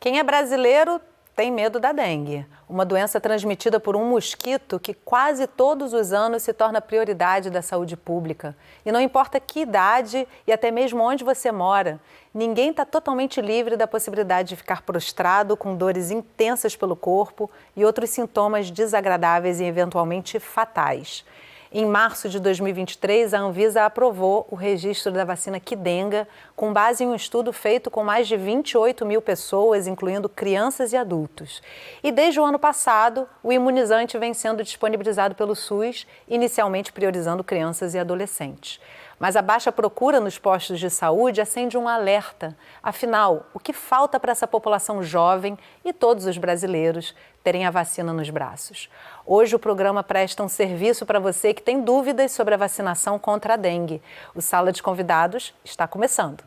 Quem é brasileiro tem medo da dengue, uma doença transmitida por um mosquito que quase todos os anos se torna prioridade da saúde pública. E não importa que idade e até mesmo onde você mora, ninguém está totalmente livre da possibilidade de ficar prostrado com dores intensas pelo corpo e outros sintomas desagradáveis e eventualmente fatais. Em março de 2023, a Anvisa aprovou o registro da vacina Qdenga, com base em um estudo feito com mais de 28 mil pessoas, incluindo crianças e adultos. E desde o ano passado, o imunizante vem sendo disponibilizado pelo SUS, inicialmente priorizando crianças e adolescentes. Mas a baixa procura nos postos de saúde acende um alerta. Afinal, o que falta para essa população jovem e todos os brasileiros terem a vacina nos braços? Hoje o programa presta um serviço para você que tem dúvidas sobre a vacinação contra a dengue. O Sala de Convidados está começando.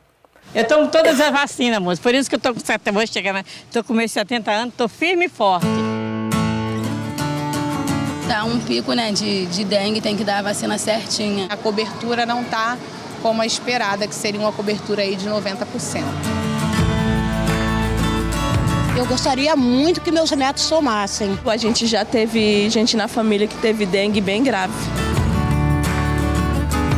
Eu tomo todas as vacinas, moço. Por isso que eu estou com 70 anos, estou com meus 70 anos, estou firme e forte. Tá um pico, né, de dengue, tem que dar a vacina certinha. A cobertura não está como a esperada, que seria uma cobertura aí de 90%. Eu gostaria muito que meus netos tomassem. A gente já teve gente na família que teve dengue bem grave.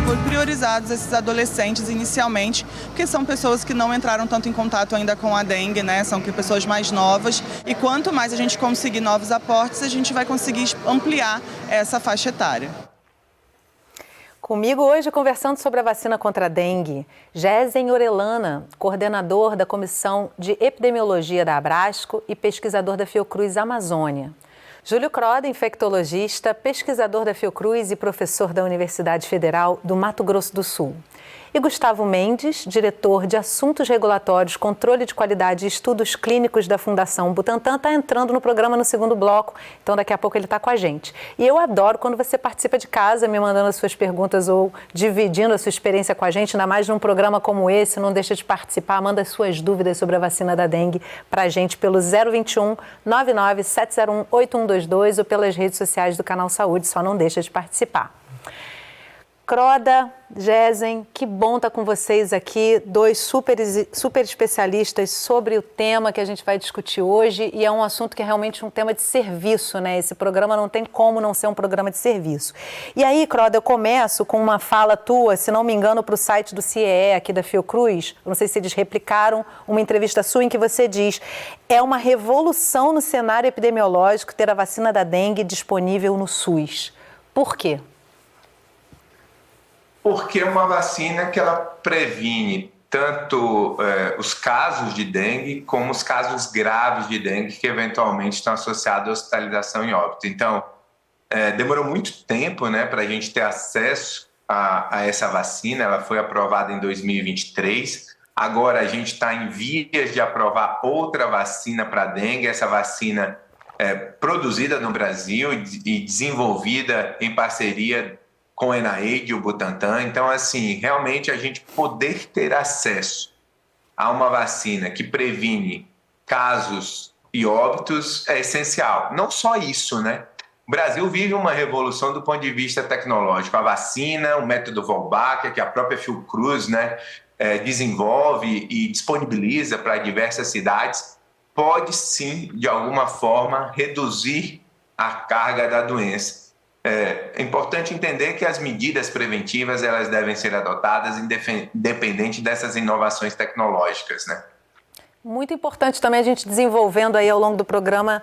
Foi priorizados esses adolescentes inicialmente, porque são pessoas que não entraram tanto em contato ainda com a dengue, né? São pessoas mais novas. E quanto mais a gente conseguir novos aportes, a gente vai conseguir ampliar essa faixa etária. Comigo hoje conversando sobre a vacina contra a dengue, Gésen Orellana, coordenador da Comissão de Epidemiologia da Abrasco e pesquisador da Fiocruz Amazônia. Júlio Croda, infectologista, pesquisador da Fiocruz e professor da Universidade Federal do Mato Grosso do Sul. E Gustavo Mendes, diretor de Assuntos Regulatórios, Controle de Qualidade e Estudos Clínicos da Fundação Butantan, está entrando no programa no segundo bloco, então daqui a pouco ele está com a gente. E eu adoro quando você participa de casa, me mandando as suas perguntas ou dividindo a sua experiência com a gente, ainda mais num programa como esse, não deixa de participar, manda as suas dúvidas sobre a vacina da dengue para a gente pelo 021 99 701 8122 ou pelas redes sociais do Canal Saúde, só não deixa de participar. Croda, Gésen, que bom estar com vocês aqui, dois super especialistas sobre o tema que a gente vai discutir hoje e é um assunto que é realmente um tema de serviço, né? Esse programa não tem como não ser um programa de serviço. E aí, Croda, eu começo com uma fala tua, se não me engano, para o site do CIEE aqui da Fiocruz, não sei se eles replicaram uma entrevista sua em que você diz: é uma revolução no cenário epidemiológico ter a vacina da dengue disponível no SUS. Por quê? Porque é uma vacina que ela previne tanto os casos de dengue como os casos graves de dengue que eventualmente estão associados à hospitalização e óbito. Então, demorou muito tempo, né, para a gente ter acesso a essa vacina. Ela foi aprovada em 2023. Agora a gente está em vias de aprovar outra vacina para dengue. Essa vacina é produzida no Brasil e desenvolvida em parceria com o NIAID e o Butantan. Então, assim, realmente a gente poder ter acesso a uma vacina que previne casos e óbitos é essencial. Não só isso, né? O Brasil vive uma revolução do ponto de vista tecnológico. A vacina, o método Wolbachia, que a própria Fiocruz, né, desenvolve e disponibiliza para diversas cidades, pode sim, de alguma forma, reduzir a carga da doença. É importante entender que as medidas preventivas elas devem ser adotadas independente dessas inovações tecnológicas, né? Muito importante também a gente desenvolvendo aí ao longo do programa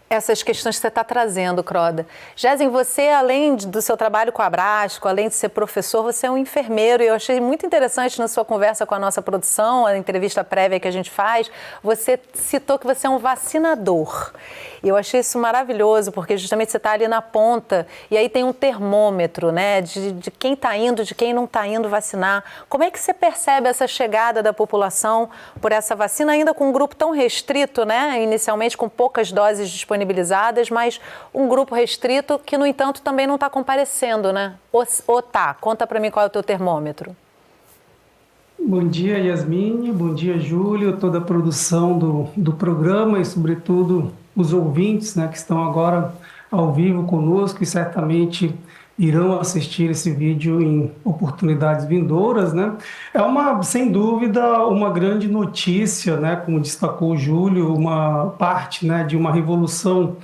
essas questões que você está trazendo, Croda. Gésen, você, além do seu trabalho com a Abrasco, além de ser professor, você é um enfermeiro e eu achei muito interessante na sua conversa com a nossa produção, a entrevista prévia que a gente faz, você citou que você é um vacinador. E eu achei isso maravilhoso, porque justamente você está ali na ponta e aí tem um termômetro, né, de quem está indo, de quem não está indo vacinar. Como é que você percebe essa chegada da população por essa vacina, ainda com um grupo tão restrito, né, inicialmente com poucas doses disponibilizadas, mas um grupo restrito que, no entanto, também não está comparecendo, né? Ou tá? Conta para mim qual é o teu termômetro. Bom dia, Yasmine. Bom dia, Júlio, toda a produção do programa e, sobretudo, os ouvintes, né, que estão agora ao vivo conosco e certamente irão assistir esse vídeo em oportunidades vindouras, né? É sem dúvida, uma grande notícia, né? Como destacou o Júlio, uma parte, né, de uma revolução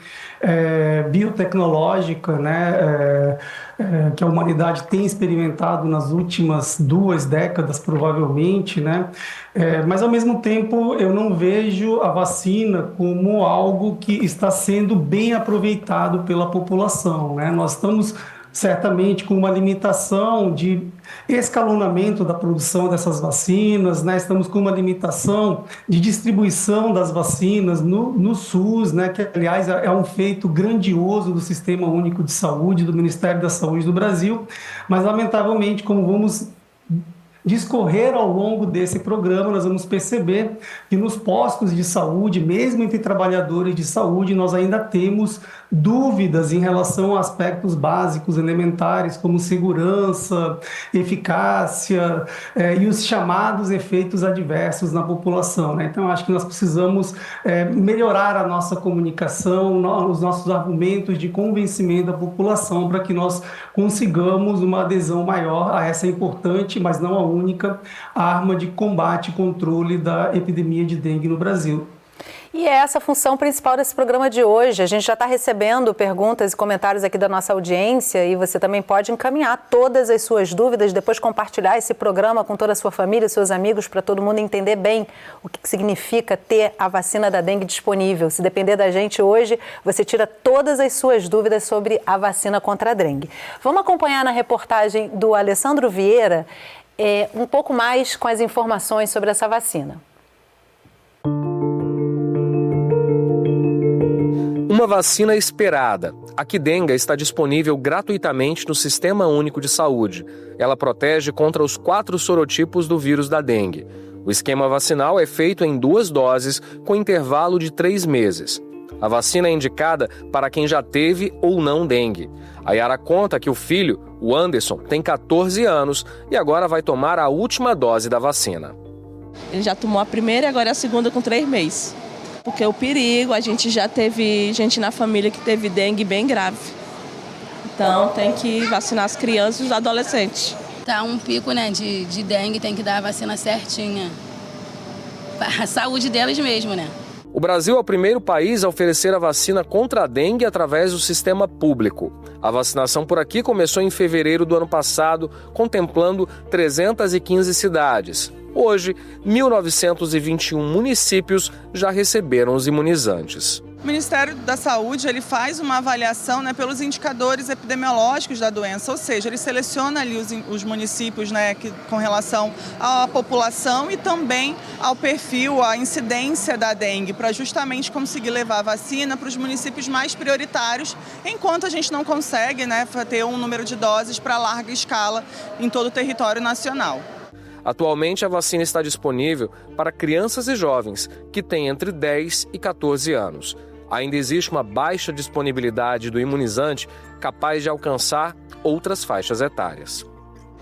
biotecnológica, né? Que a humanidade tem experimentado nas últimas 2 décadas, provavelmente, né? Mas, ao mesmo tempo, eu não vejo a vacina como algo que está sendo bem aproveitado pela população, né? Nós estamos certamente com uma limitação de escalonamento da produção dessas vacinas, né? Estamos com uma limitação de distribuição das vacinas no SUS, né? Que, aliás, é um feito grandioso do Sistema Único de Saúde, do Ministério da Saúde do Brasil, mas, lamentavelmente, como vamos discorrer ao longo desse programa, nós vamos perceber que nos postos de saúde, mesmo entre trabalhadores de saúde, nós ainda temos dúvidas em relação a aspectos básicos, elementares, como segurança, eficácia e os chamados efeitos adversos na população, né? Então, acho que nós precisamos melhorar a nossa comunicação, os nossos argumentos de convencimento da população para que nós consigamos uma adesão maior a essa importante, mas não a única, arma de combate e controle da epidemia de dengue no Brasil. E é essa a função principal desse programa de hoje. A gente já está recebendo perguntas e comentários aqui da nossa audiência e você também pode encaminhar todas as suas dúvidas, depois compartilhar esse programa com toda a sua família, seus amigos, para todo mundo entender bem o que significa ter a vacina da dengue disponível. Se depender da gente hoje, você tira todas as suas dúvidas sobre a vacina contra a dengue. Vamos acompanhar na reportagem do Alessandro Vieira um pouco mais com as informações sobre essa vacina. Uma vacina esperada. A Qdenga está disponível gratuitamente no Sistema Único de Saúde. Ela protege contra os 4 sorotipos do vírus da dengue. O esquema vacinal é feito em 2 doses, com intervalo de 3 meses. A vacina é indicada para quem já teve ou não dengue. A Yara conta que o filho, o Anderson, tem 14 anos e agora vai tomar a última dose da vacina. Ele já tomou a primeira e agora é a segunda com 3 meses. Porque o perigo, a gente já teve gente na família que teve dengue bem grave. Então tem que vacinar as crianças e os adolescentes. Tá um pico, né, de dengue, tem que dar a vacina certinha. Para a saúde deles mesmo, né? O Brasil é o primeiro país a oferecer a vacina contra a dengue através do sistema público. A vacinação por aqui começou em fevereiro do ano passado, contemplando 315 cidades. Hoje, 1.921 municípios já receberam os imunizantes. O Ministério da Saúde ele faz uma avaliação, né, pelos indicadores epidemiológicos da doença, ou seja, ele seleciona ali os municípios, né, com relação à população e também ao perfil, à incidência da dengue, para justamente conseguir levar a vacina para os municípios mais prioritários, enquanto a gente não consegue, né, ter um número de doses para larga escala em todo o território nacional. Atualmente, a vacina está disponível para crianças e jovens que têm entre 10 e 14 anos. Ainda existe uma baixa disponibilidade do imunizante capaz de alcançar outras faixas etárias.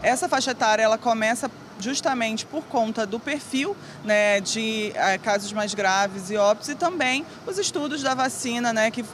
Essa faixa etária ela começa justamente por conta do perfil, né, de casos mais graves e óbitos e também os estudos da vacina, né, que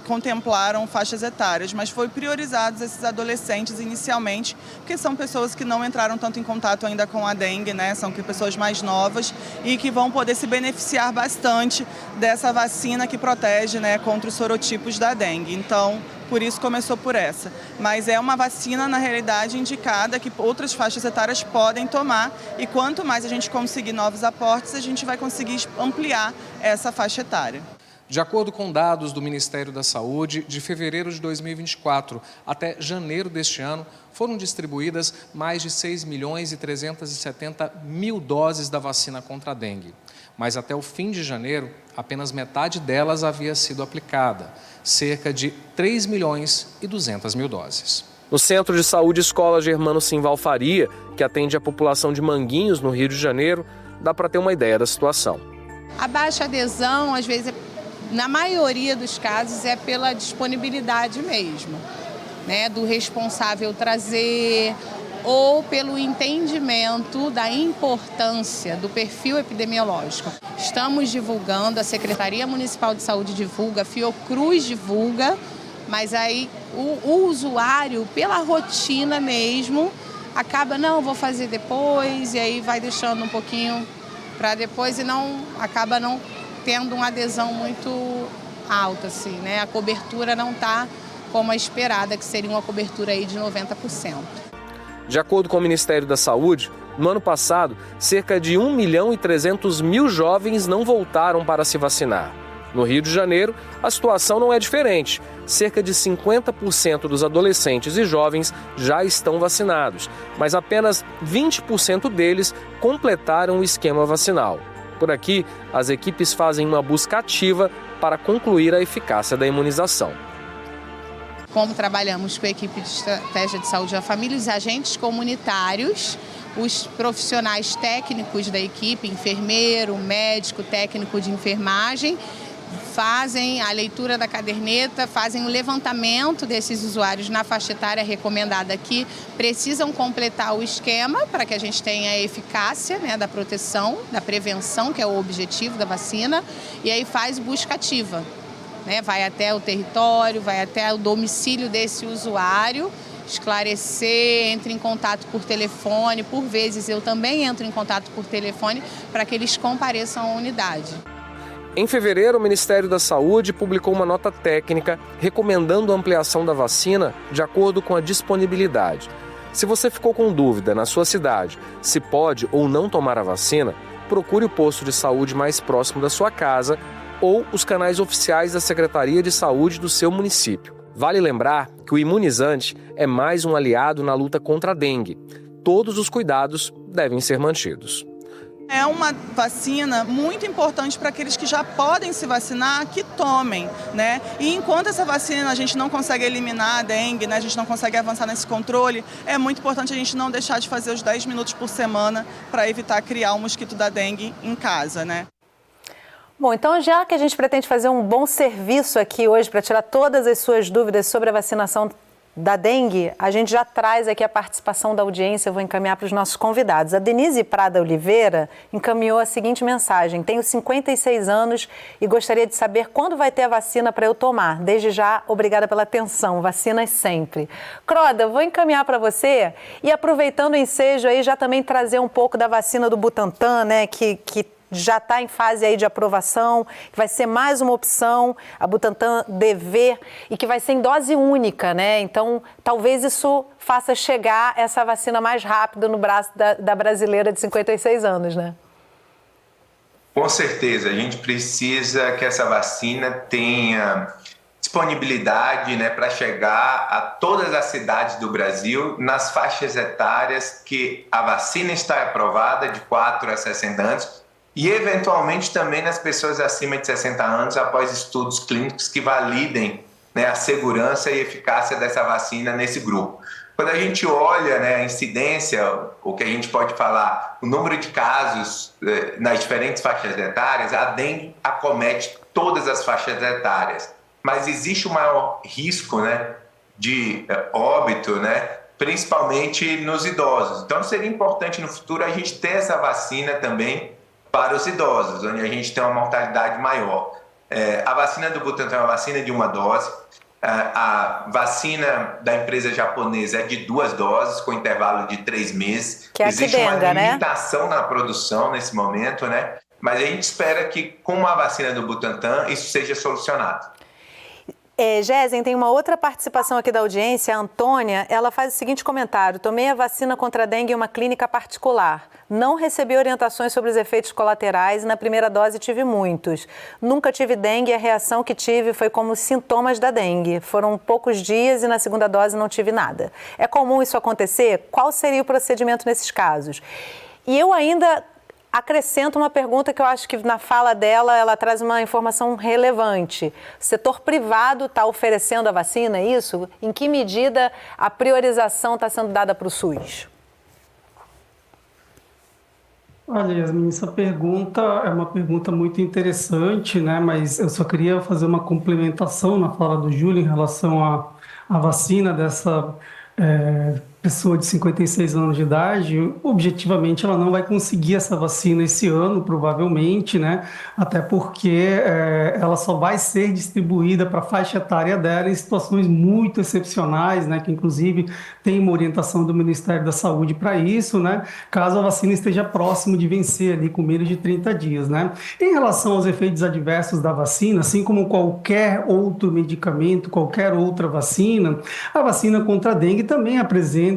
contemplaram faixas etárias, mas foi priorizados esses adolescentes inicialmente, porque são pessoas que não entraram tanto em contato ainda com a dengue, né, são pessoas mais novas e que vão poder se beneficiar bastante dessa vacina que protege, né, contra os sorotipos da dengue. Então, por isso começou por essa. Mas é uma vacina, na realidade, indicada que outras faixas etárias podem tomar e quanto mais a gente conseguir novos aportes, a gente vai conseguir ampliar essa faixa etária. De acordo com dados do Ministério da Saúde, de fevereiro de 2024 até janeiro deste ano, foram distribuídas mais de 6.370.000 doses da vacina contra a dengue. Mas até o fim de janeiro, apenas metade delas havia sido aplicada, cerca de 3.200.000 doses. No Centro de Saúde Escola Germano Simval Faria, que atende a população de Manguinhos, no Rio de Janeiro, dá para ter uma ideia da situação. A baixa adesão, às vezes, na maioria dos casos, é pela disponibilidade mesmo, né, do responsável trazer ou pelo entendimento da importância do perfil epidemiológico. Estamos divulgando, a Secretaria Municipal de Saúde divulga, a Fiocruz divulga, Mas aí o usuário, pela rotina mesmo, acaba, não, vou fazer depois, e aí vai deixando um pouquinho para depois e acaba não tendo uma adesão muito alta, assim, né? A cobertura não está como a esperada, que seria uma cobertura aí de 90%. De acordo com o Ministério da Saúde, no ano passado, cerca de 1.300.000 jovens não voltaram para se vacinar. No Rio de Janeiro, a situação não é diferente. Cerca de 50% dos adolescentes e jovens já estão vacinados, mas apenas 20% deles completaram o esquema vacinal. Por aqui, as equipes fazem uma busca ativa para concluir a eficácia da imunização. Como trabalhamos com a equipe de estratégia de saúde da família, os agentes comunitários, os profissionais técnicos da equipe, enfermeiro, médico, técnico de enfermagem, fazem a leitura da caderneta, fazem o levantamento desses usuários na faixa etária recomendada aqui, precisam completar o esquema para que a gente tenha a eficácia, né, da proteção, da prevenção, que é o objetivo da vacina, e aí faz busca ativa, né, vai até o território, vai até o domicílio desse usuário, esclarecer, entra em contato por telefone, por vezes eu também entro em contato por telefone para que eles compareçam à unidade. Em fevereiro, o Ministério da Saúde publicou uma nota técnica recomendando a ampliação da vacina de acordo com a disponibilidade. Se você ficou com dúvida na sua cidade se pode ou não tomar a vacina, procure o posto de saúde mais próximo da sua casa ou os canais oficiais da Secretaria de Saúde do seu município. Vale lembrar que o imunizante é mais um aliado na luta contra a dengue. Todos os cuidados devem ser mantidos. É uma vacina muito importante para aqueles que já podem se vacinar, que tomem, né? E enquanto essa vacina a gente não consegue eliminar a dengue, né? A gente não consegue avançar nesse controle, é muito importante a gente não deixar de fazer os 10 minutos por semana para evitar criar o mosquito da dengue em casa, né? Bom, então já que a gente pretende fazer um bom serviço aqui hoje para tirar todas as suas dúvidas sobre a vacinação da dengue, a gente já traz aqui a participação da audiência, eu vou encaminhar para os nossos convidados. A Denise Prada Oliveira encaminhou a seguinte mensagem: tenho 56 anos e gostaria de saber quando vai ter a vacina para eu tomar. Desde já, obrigada pela atenção, vacinas sempre. Croda, vou encaminhar para você e aproveitando o ensejo aí, já também trazer um pouco da vacina do Butantan, né, que já está em fase aí de aprovação, que vai ser mais uma opção, a Butantan DV, e que vai ser em dose única, né? Então, talvez isso faça chegar essa vacina mais rápido no braço da brasileira de 56 anos, né? Com certeza, a gente precisa que essa vacina tenha disponibilidade, né, para chegar a todas as cidades do Brasil nas faixas etárias que a vacina está aprovada, de 4 a 60 anos, e eventualmente também nas pessoas acima de 60 anos, após estudos clínicos que validem, né, a segurança e eficácia dessa vacina nesse grupo. Quando a gente olha, né, a incidência, o que a gente pode falar, o número de casos nas diferentes faixas etárias, a dengue acomete todas as faixas etárias, mas existe um maior risco, né, de óbito, né, principalmente nos idosos. Então seria importante no futuro a gente ter essa vacina também para os idosos, onde a gente tem uma mortalidade maior. A vacina do Butantan é uma vacina de uma dose, a vacina da empresa japonesa é de 2 doses, com intervalo de 3 meses. Que é existe uma né? limitação na produção nesse momento, né? Mas a gente espera que com a vacina do Butantan isso seja solucionado. Gésen, tem uma outra participação aqui da audiência, a Antônia, ela faz o seguinte comentário: tomei a vacina contra a dengue em uma clínica particular. Não recebi orientações sobre os efeitos colaterais e na primeira dose tive muitos. Nunca tive dengue e a reação que tive foi como sintomas da dengue. Foram poucos dias e na segunda dose não tive nada. É comum isso acontecer? Qual seria o procedimento nesses casos? E eu ainda acrescento uma pergunta que eu acho que na fala dela ela traz uma informação relevante. O setor privado está oferecendo a vacina, é isso? Em que medida a priorização está sendo dada para o SUS? Olha, Yasmin, essa pergunta é uma pergunta muito interessante, né? Mas eu só queria fazer uma complementação na fala do Júlio em relação à vacina pessoa de 56 anos de idade, objetivamente ela não vai conseguir essa vacina esse ano, provavelmente, né? Até porque ela só vai ser distribuída para a faixa etária dela em situações muito excepcionais, né? Que inclusive tem uma orientação do Ministério da Saúde para isso, né? Caso a vacina esteja próximo de vencer ali com menos de 30 dias, né? Em relação aos efeitos adversos da vacina, assim como qualquer outro medicamento, qualquer outra vacina, a vacina contra a dengue também apresenta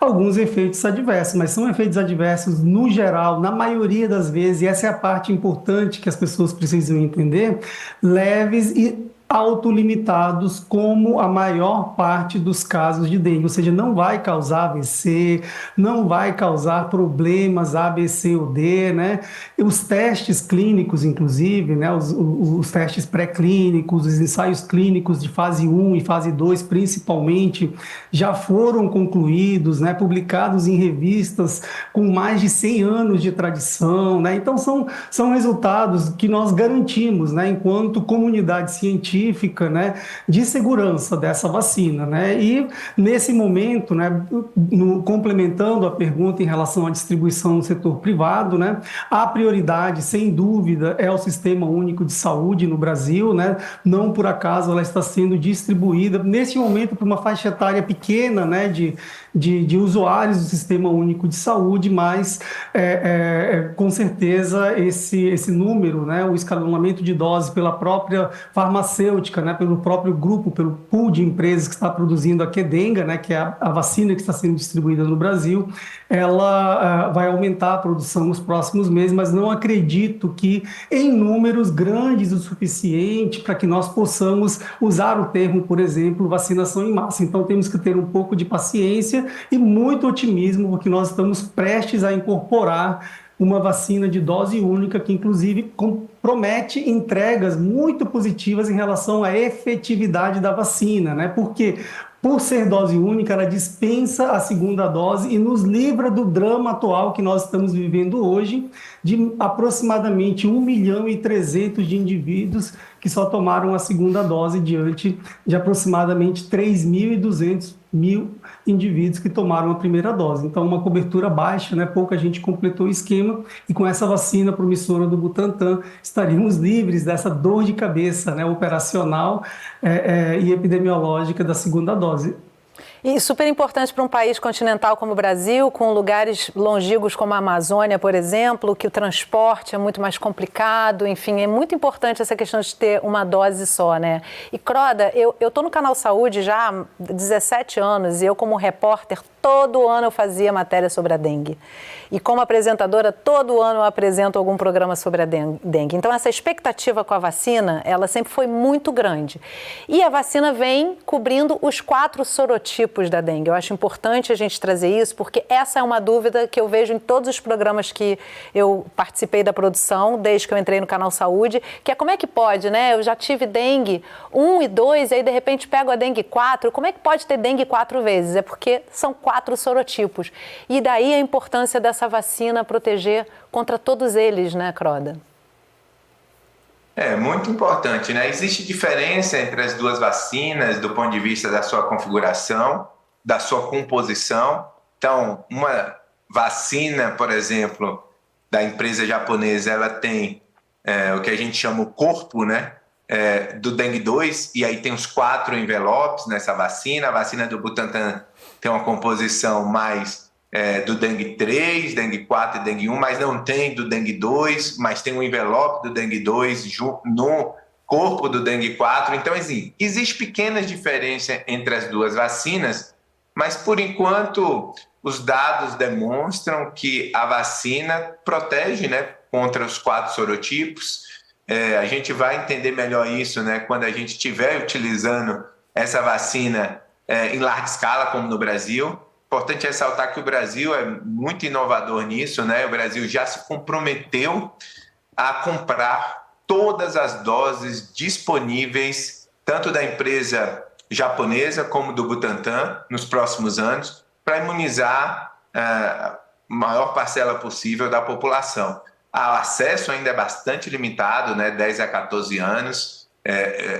alguns efeitos adversos, mas são efeitos adversos no geral, na maioria das vezes, e essa é a parte importante que as pessoas precisam entender, leves e autolimitados, como a maior parte dos casos de dengue, ou seja, não vai causar AVC, não vai causar problemas A, B, C ou D, né? Os testes clínicos, inclusive, né? Os testes pré-clínicos, os ensaios clínicos de fase 1 e fase 2, principalmente, já foram concluídos, né? Publicados em revistas com mais de 100 anos de tradição, né? Então, são resultados que nós garantimos, né? Enquanto comunidade científica, né, de segurança dessa vacina, né? E nesse momento, né, complementando a pergunta em relação à distribuição no setor privado, né, a prioridade, sem dúvida, é o Sistema Único de Saúde no Brasil, né? Não por acaso ela está sendo distribuída nesse momento para uma faixa etária pequena, né, de usuários do Sistema Único de Saúde, mas com certeza esse número, né, o escalonamento de doses pela própria farmacêutica, né, pelo próprio grupo, pelo pool de empresas que está produzindo a Qdenga, né, que é a vacina que está sendo distribuída no Brasil, ela vai aumentar a produção nos próximos meses, mas não acredito que em números grandes o suficiente para que nós possamos usar o termo, por exemplo, vacinação em massa. Então temos que ter um pouco de paciência e muito otimismo, porque nós estamos prestes a incorporar uma vacina de dose única que, inclusive, promete entregas muito positivas em relação à efetividade da vacina, né? Porque, por ser dose única, ela dispensa a segunda dose e nos livra do drama atual que nós estamos vivendo hoje, de aproximadamente 1.300.000 de indivíduos que só tomaram a segunda dose diante de aproximadamente 3.200.000 indivíduos que tomaram a primeira dose. Então, uma cobertura baixa, né? Pouca gente completou o esquema, e com essa vacina promissora do Butantan, estaríamos livres dessa dor de cabeça, né, operacional e epidemiológica da segunda dose. E super importante para um país continental como o Brasil, com lugares longínquos como a Amazônia, por exemplo, que o transporte é muito mais complicado, enfim, é muito importante essa questão de ter uma dose só, né? E, Croda, eu estou no Canal Saúde já há 17 anos e eu, como repórter, todo ano eu fazia matéria sobre a dengue. E como apresentadora, todo ano eu apresento algum programa sobre a dengue. Então, essa expectativa com a vacina, ela sempre foi muito grande. E a vacina vem cobrindo os 4 sorotipos da dengue. Eu acho importante a gente trazer isso, porque essa é uma dúvida que eu vejo em todos os programas que eu participei da produção, desde que eu entrei no Canal Saúde, que é como é que pode, né? Eu já tive dengue 1 e 2, e aí de repente pego a dengue 4. Como é que pode ter dengue 4 vezes? É porque são 4 sorotipos. E daí a importância dessa vacina proteger contra todos eles, né, Croda? É muito importante, né? Existe diferença entre as duas vacinas do ponto de vista da sua configuração, da sua composição. Então, uma vacina, por exemplo, da empresa japonesa, ela tem o que a gente chama o corpo, né? Do dengue 2, e aí tem os 4 envelopes nessa vacina. A vacina do Butantan tem uma composição mais do dengue 3, dengue 4 e dengue 1, mas não tem do dengue 2, mas tem um envelope do dengue 2 no corpo do dengue 4. Então, assim, existe pequenas diferenças entre as duas vacinas, mas, por enquanto, os dados demonstram que a vacina protege, né, contra os 4 sorotipos. A gente vai entender melhor isso, né, quando a gente estiver utilizando essa vacina em larga escala, como no Brasil. Importante ressaltar que o Brasil é muito inovador nisso, né? O Brasil já se comprometeu a comprar todas as doses disponíveis, tanto da empresa japonesa como do Butantan, nos próximos anos, para imunizar a maior parcela possível da população. O acesso ainda é bastante limitado, né? 10 a 14 anos.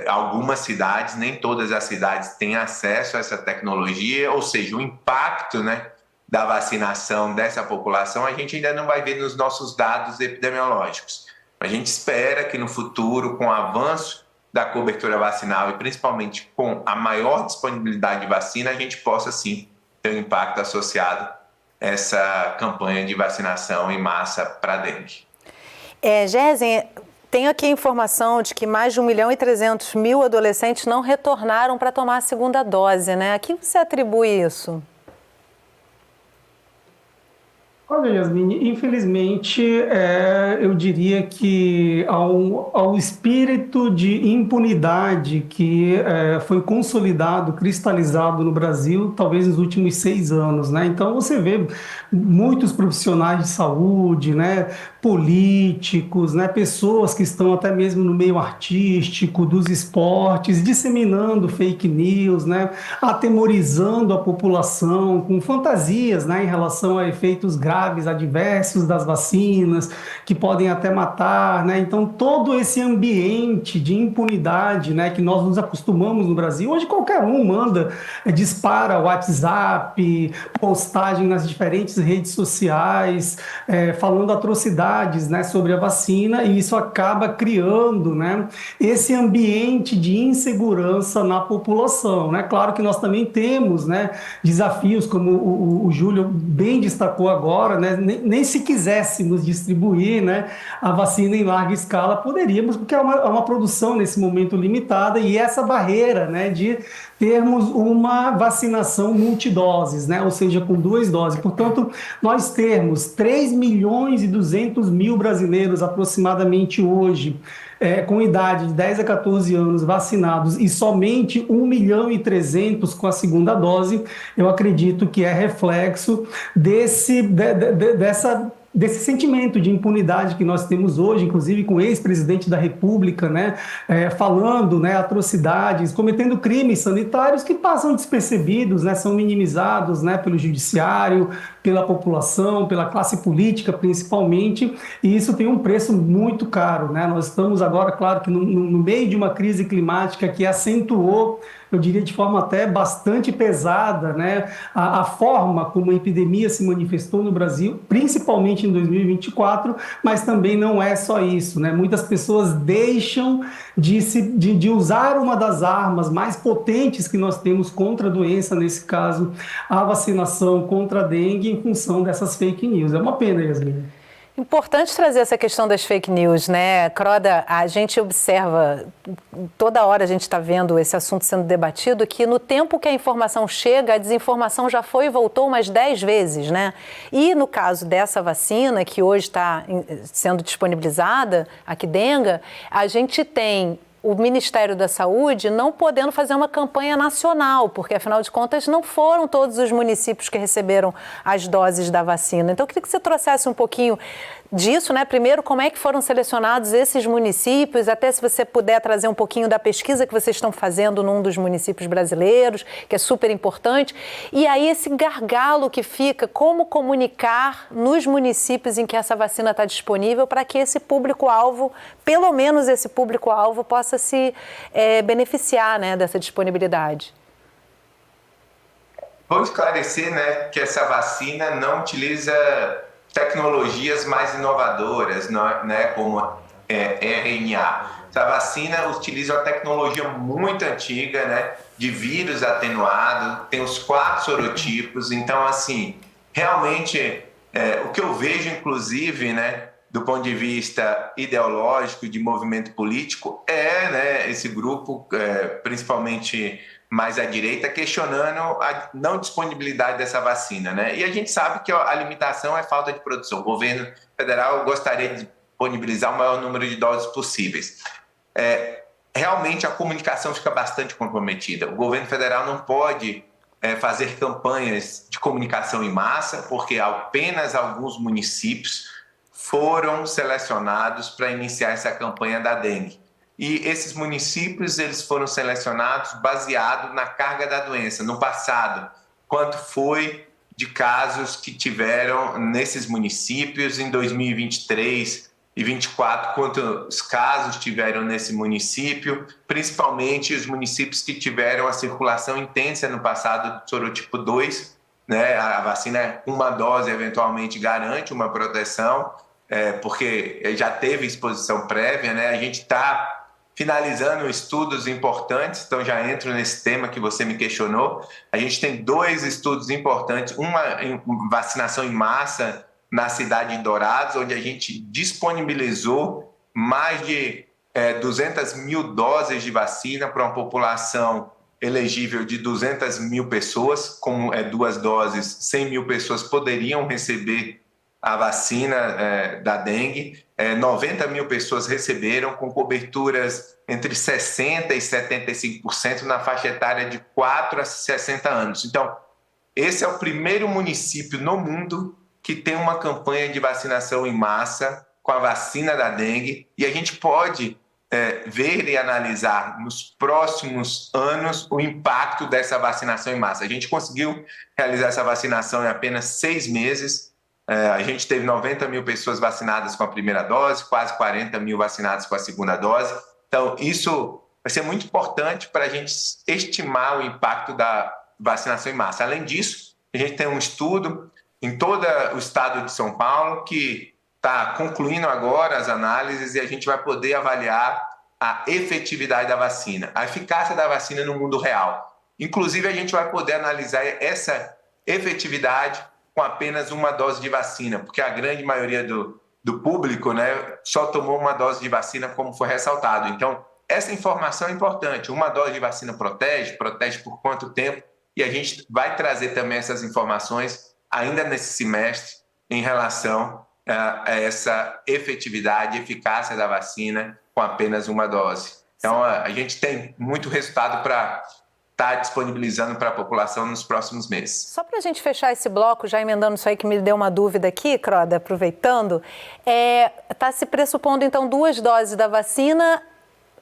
algumas cidades, nem todas as cidades têm acesso a essa tecnologia, ou seja, o impacto, né, da vacinação dessa população a gente ainda não vai ver nos nossos dados epidemiológicos. A gente espera que no futuro, com o avanço da cobertura vacinal e principalmente com a maior disponibilidade de vacina, a gente possa sim ter um impacto associado a essa campanha de vacinação em massa para a dengue. Gésen, tenho aqui a informação de que mais de 1.300.000 adolescentes não retornaram para tomar a segunda dose, né? A que você atribui isso? Olha, Yasmine, infelizmente, eu diria que ao espírito de impunidade que foi consolidado, cristalizado no Brasil, talvez nos últimos 6 anos, né? Então, você vê muitos profissionais de saúde, né? Políticos, né? Pessoas que estão até mesmo no meio artístico, dos esportes, disseminando fake news, né? Atemorizando a população com fantasias, né? Em relação a efeitos graves, adversos das vacinas, que podem até matar, né? Então, todo esse ambiente de impunidade, né, que nós nos acostumamos no Brasil, hoje qualquer um manda, dispara WhatsApp, postagem nas diferentes redes sociais, falando atrocidades, né, sobre a vacina, e isso acaba criando, né, esse ambiente de insegurança na população, né? Claro que nós também temos, né, desafios, como o Júlio bem destacou agora, né? Nem se quiséssemos distribuir, né, a vacina em larga escala, poderíamos, porque é uma produção nesse momento limitada, e essa barreira, né, de termos uma vacinação multidoses, né, ou seja, com 2 doses. Portanto, nós temos 3.200.000 brasileiros aproximadamente hoje, com idade de 10 a 14 anos vacinados, e somente 1.300.000 com a segunda dose. Eu acredito que é reflexo desse sentimento de impunidade que nós temos hoje, inclusive com o ex-presidente da República, né, falando, né, atrocidades, cometendo crimes sanitários que passam despercebidos, né, são minimizados, né, pelo judiciário, pela população, pela classe política principalmente, e isso tem um preço muito caro, né? Nós estamos agora, claro, que no meio de uma crise climática que acentuou, eu diria de forma até bastante pesada, né, a forma como a epidemia se manifestou no Brasil, principalmente em 2024, mas também não é só isso, né? Muitas pessoas deixam de usar uma das armas mais potentes que nós temos contra a doença, nesse caso, a vacinação contra a dengue, em função dessas fake news. É uma pena, Yasmine. Importante trazer essa questão das fake news, né? Croda, a gente observa, toda hora a gente está vendo esse assunto sendo debatido, que no tempo que a informação chega, a desinformação já foi e voltou umas 10 vezes, né? E no caso dessa vacina, que hoje está sendo disponibilizada, a Qdenga, a gente tem o Ministério da Saúde não podendo fazer uma campanha nacional, porque, afinal de contas, não foram todos os municípios que receberam as doses da vacina. Então, eu queria que você trouxesse um pouquinho disso, né? Primeiro, como é que foram selecionados esses municípios, até se você puder trazer um pouquinho da pesquisa que vocês estão fazendo num dos municípios brasileiros, que é super importante. E aí, esse gargalo que fica, como comunicar nos municípios em que essa vacina está disponível para que esse público-alvo, pelo menos esse público-alvo, possa se beneficiar, né, dessa disponibilidade. Vou esclarecer, né, que essa vacina não utiliza tecnologias mais inovadoras, né, como RNA. Essa vacina utiliza uma tecnologia muito antiga, né, de vírus atenuado, tem os 4 sorotipos. Então, assim, realmente, o que eu vejo, inclusive, né, do ponto de vista ideológico, de movimento político, né, esse grupo, principalmente mais à direita, questionando a não disponibilidade dessa vacina, né? E a gente sabe que a limitação é falta de produção. O governo federal gostaria de disponibilizar o maior número de doses possíveis. Realmente a comunicação fica bastante comprometida. O governo federal não pode fazer campanhas de comunicação em massa, porque apenas alguns municípios foram selecionados para iniciar essa campanha da dengue. E esses municípios, eles foram selecionados baseado na carga da doença. No passado, quanto foi de casos que tiveram nesses municípios em 2023, 2024 quantos casos tiveram nesse município, principalmente os municípios que tiveram a circulação intensa no passado do sorotipo 2, né? A vacina, uma dose eventualmente garante uma proteção, porque já teve exposição prévia, né? A gente está finalizando estudos importantes, então já entro nesse tema que você me questionou. A gente tem 2 estudos importantes, uma em vacinação em massa na cidade de Dourados, onde a gente disponibilizou mais de 200 mil doses de vacina para uma população elegível de 200 mil pessoas, como 2 doses, 100 mil pessoas poderiam receber a vacina da dengue. 90 mil pessoas receberam, com coberturas entre 60% e 75% na faixa etária de 4 a 60 anos. Então, esse é o primeiro município no mundo que tem uma campanha de vacinação em massa com a vacina da dengue, e a gente pode ver e analisar nos próximos anos o impacto dessa vacinação em massa. A gente conseguiu realizar essa vacinação em apenas 6 meses. A gente teve 90 mil pessoas vacinadas com a primeira dose, quase 40 mil vacinadas com a segunda dose. Então, isso vai ser muito importante para a gente estimar o impacto da vacinação em massa. Além disso, a gente tem um estudo em todo o estado de São Paulo que está concluindo agora as análises, e a gente vai poder avaliar a efetividade da vacina, a eficácia da vacina no mundo real. Inclusive, a gente vai poder analisar essa efetividade com apenas uma dose de vacina, porque a grande maioria do público, né, só tomou uma dose de vacina, como foi ressaltado. Então, essa informação é importante. Uma dose de vacina protege por quanto tempo? E a gente vai trazer também essas informações ainda nesse semestre em relação a essa efetividade e eficácia da vacina com apenas uma dose. Então, a gente tem muito resultado para estar disponibilizando para a população nos próximos meses. Só para a gente fechar esse bloco, já emendando isso aí que me deu uma dúvida aqui, Croda, aproveitando, está se pressupondo, então, 2 doses da vacina.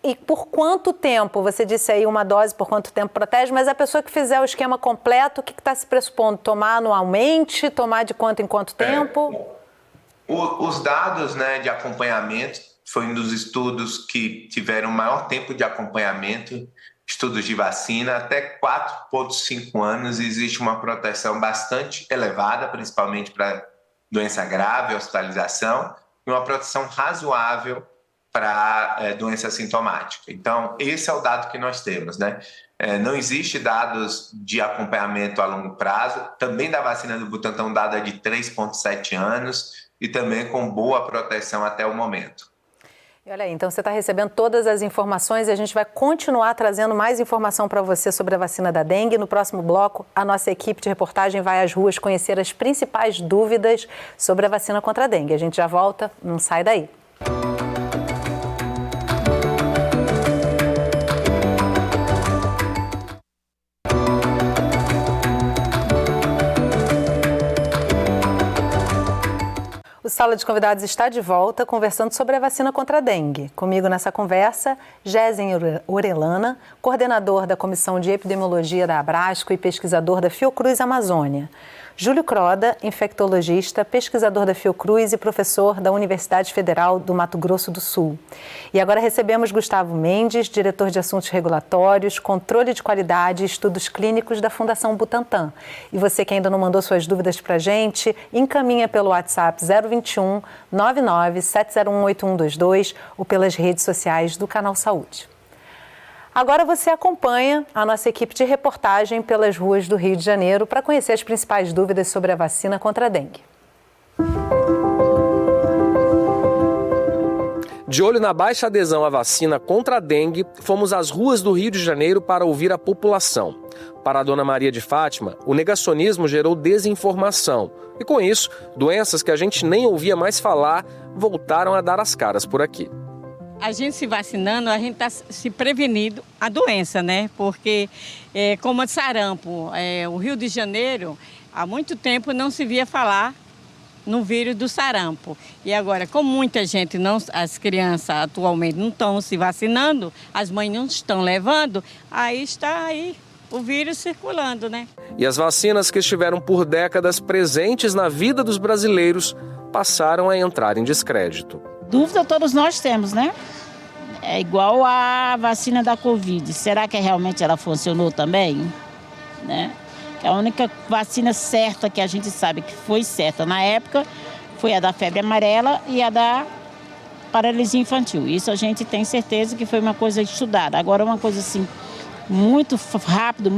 E por quanto tempo? Você disse aí uma dose, por quanto tempo protege, mas a pessoa que fizer o esquema completo, o que está se pressupondo? Tomar anualmente? Tomar de quanto em quanto tempo? Os dados, né, de acompanhamento, foi um dos estudos que tiveram maior tempo de acompanhamento, estudos de vacina, até 4,5 anos existe uma proteção bastante elevada, principalmente para doença grave, hospitalização, e uma proteção razoável para doença sintomática. Então, esse é o dado que nós temos, né? Não existe dados de acompanhamento a longo prazo, também da vacina do Butantan, um dado de 3,7 anos e também com boa proteção até o momento. E olha aí, então você está recebendo todas as informações e a gente vai continuar trazendo mais informação para você sobre a vacina da dengue. No próximo bloco, a nossa equipe de reportagem vai às ruas conhecer as principais dúvidas sobre a vacina contra a dengue. A gente já volta, não sai daí. O Sala de Convidados está de volta conversando sobre a vacina contra a dengue. Comigo nessa conversa, Gésen Orelana, coordenador da Comissão de Epidemiologia da Abrasco e pesquisador da Fiocruz Amazônia. Júlio Croda, infectologista, pesquisador da Fiocruz e professor da Universidade Federal do Mato Grosso do Sul. E agora recebemos Gustavo Mendes, diretor de Assuntos Regulatórios, Controle de Qualidade e Estudos Clínicos da Fundação Butantan. E você que ainda não mandou suas dúvidas para a gente, encaminha pelo WhatsApp 021 99 701 8122 ou pelas redes sociais do Canal Saúde. Agora você acompanha a nossa equipe de reportagem pelas ruas do Rio de Janeiro para conhecer as principais dúvidas sobre a vacina contra a dengue. De olho na baixa adesão à vacina contra a dengue, fomos às ruas do Rio de Janeiro para ouvir a população. Para a dona Maria de Fátima, o negacionismo gerou desinformação. E com isso, doenças que a gente nem ouvia mais falar voltaram a dar as caras por aqui. A gente se vacinando, a gente está se prevenindo a doença, né? Porque, como a sarampo, o Rio de Janeiro, há muito tempo não se via falar no vírus do sarampo. E agora, como muita gente, as crianças atualmente não estão se vacinando, as mães não estão levando, aí está aí o vírus circulando, né? E as vacinas que estiveram por décadas presentes na vida dos brasileiros passaram a entrar em descrédito. Dúvida todos nós temos, né? É igual a vacina da Covid. Será que realmente ela funcionou também? Né? A única vacina certa que a gente sabe que foi certa na época foi a da febre amarela e a da paralisia infantil. Isso a gente tem certeza que foi uma coisa estudada. Agora, uma coisa assim, muito rápido,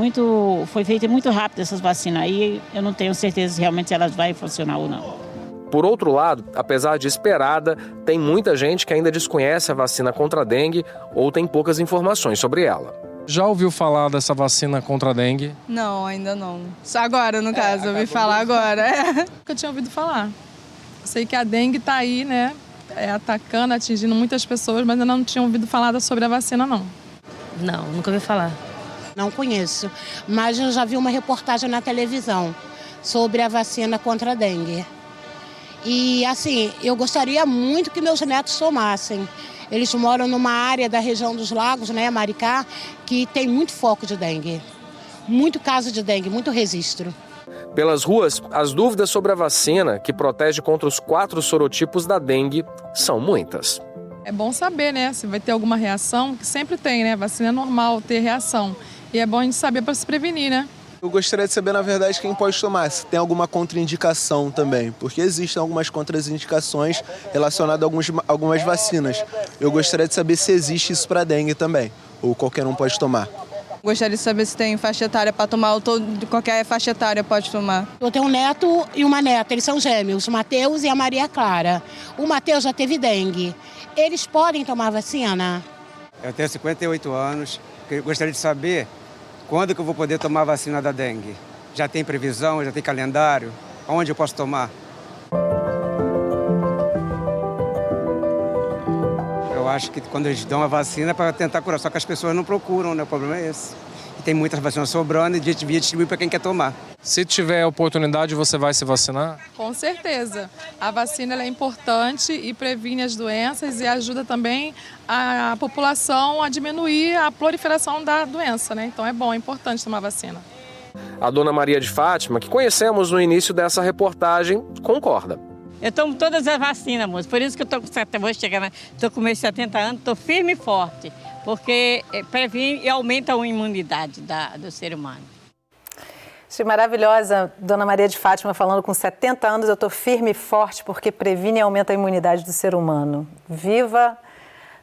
foi feita muito rápido essas vacinas aí, eu não tenho certeza se realmente elas vão funcionar ou não. Por outro lado, apesar de esperada, tem muita gente que ainda desconhece a vacina contra a dengue ou tem poucas informações sobre ela. Já ouviu falar dessa vacina contra a dengue? Não, ainda não. Só agora, no caso, eu ouvi falar agora. Eu tinha ouvido falar. Sei que a dengue está aí, né, atacando, atingindo muitas pessoas, mas eu não tinha ouvido falar sobre a vacina, não. Não, nunca ouvi falar. Não conheço, mas eu já vi uma reportagem na televisão sobre a vacina contra a dengue. E, assim, eu gostaria muito que meus netos tomassem. Eles moram numa área da região dos lagos, né, Maricá, que tem muito foco de dengue. Muito caso de dengue, muito registro. Pelas ruas, as dúvidas sobre a vacina, que protege contra os 4 sorotipos da dengue, são muitas. É bom saber, né, se vai ter alguma reação, que sempre tem, né, vacina é normal ter reação. E é bom a gente saber para se prevenir, né? Eu gostaria de saber, na verdade, quem pode tomar, se tem alguma contraindicação também, porque existem algumas contraindicações relacionadas a algumas vacinas. Eu gostaria de saber se existe isso para dengue também, ou qualquer um pode tomar. Gostaria de saber se tem faixa etária para tomar, ou qualquer faixa etária pode tomar. Eu tenho um neto e uma neta, eles são gêmeos, o Matheus e a Maria Clara. O Matheus já teve dengue. Eles podem tomar vacina? Eu tenho 58 anos, eu gostaria de saber quando que eu vou poder tomar a vacina da dengue. Já tem previsão, já tem calendário? Onde eu posso tomar? Eu acho que quando eles dão a vacina é para tentar curar, só que as pessoas não procuram, né? O problema é esse. E tem muitas vacinas sobrando e devia distribuir para quem quer tomar. Se tiver oportunidade, você vai se vacinar? Com certeza. A vacina ela é importante e previne as doenças e ajuda também a população a diminuir a proliferação da doença, né? Então é bom, é importante tomar vacina. A dona Maria de Fátima, que conhecemos no início dessa reportagem, concorda. Eu tomo todas as vacinas, moço. Por isso que eu estou com meus 70 anos, estou firme e forte, porque previne e aumenta a imunidade do ser humano. Achei maravilhosa, dona Maria de Fátima, falando com 70 anos, eu estou firme e forte porque previne e aumenta a imunidade do ser humano. Viva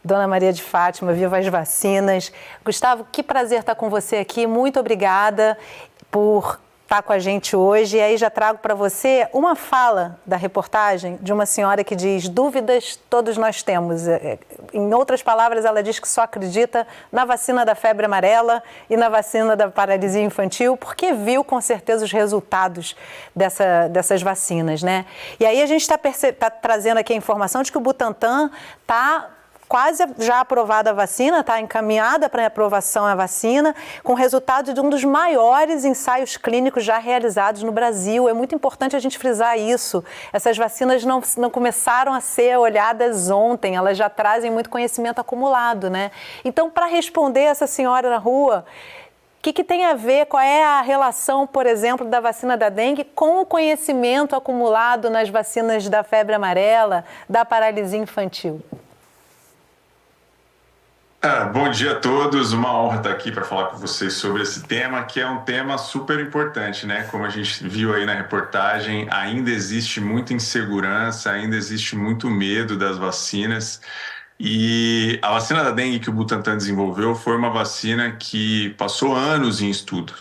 dona Maria de Fátima, viva as vacinas. Gustavo, que prazer estar com você aqui, muito obrigada por estar com a gente hoje. E aí já trago para você uma fala da reportagem de uma senhora que diz: dúvidas todos nós temos. Em outras palavras, ela diz que só acredita na vacina da febre amarela e na vacina da paralisia infantil, porque viu com certeza os resultados dessas vacinas, né? E aí a gente está trazendo aqui a informação de que o Butantan está quase já aprovada a vacina, está encaminhada para aprovação a vacina, com resultado de um dos maiores ensaios clínicos já realizados no Brasil. É muito importante a gente frisar isso. Essas vacinas não começaram a ser olhadas ontem, elas já trazem muito conhecimento acumulado, né? Então, para responder essa senhora na rua, o que tem a ver, qual é a relação, por exemplo, da vacina da dengue com o conhecimento acumulado nas vacinas da febre amarela, da paralisia infantil? Bom dia a todos, uma honra estar aqui para falar com vocês sobre esse tema, que é um tema super importante, né? Como a gente viu aí na reportagem, ainda existe muita insegurança, ainda existe muito medo das vacinas. E a vacina da dengue que o Butantan desenvolveu foi uma vacina que passou anos em estudo.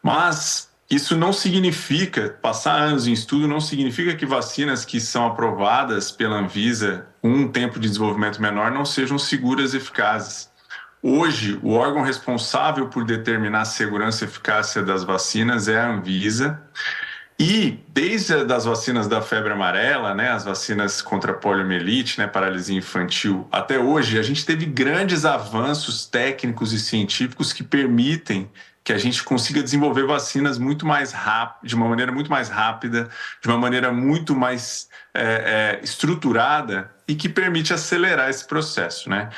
Mas isso não significa, passar anos em estudo não significa que vacinas que são aprovadas pela Anvisa com um tempo de desenvolvimento menor não sejam seguras e eficazes. Hoje, o órgão responsável por determinar a segurança e eficácia das vacinas é a Anvisa. E desde as vacinas da febre amarela, né, as vacinas contra a poliomielite, né, paralisia infantil, até hoje, a gente teve grandes avanços técnicos e científicos que permitem que a gente consiga desenvolver vacinas muito mais rápido, de uma maneira muito mais rápida, de uma maneira muito mais estruturada e que permite acelerar esse processo, né?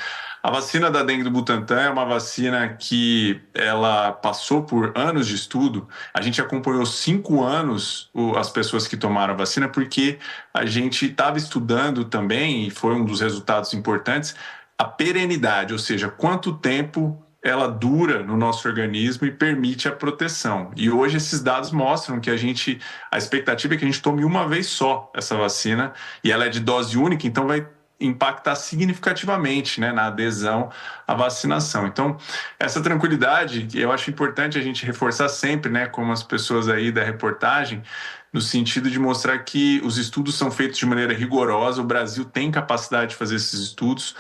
A vacina da dengue do Butantan é uma vacina que ela passou por anos de estudo. A gente acompanhou 5 anos as pessoas que tomaram a vacina, porque a gente estava estudando também, e foi um dos resultados importantes, a perenidade, ou seja, quanto tempo ela dura no nosso organismo e permite a proteção. E hoje esses dados mostram que a expectativa é que a gente tome uma vez só essa vacina, e ela é de dose única, então vai impactar significativamente, né, na adesão à vacinação. Então, essa tranquilidade, eu acho importante a gente reforçar sempre, né, como as pessoas aí da reportagem, no sentido de mostrar que os estudos são feitos de maneira rigorosa, o Brasil tem capacidade de fazer esses estudos,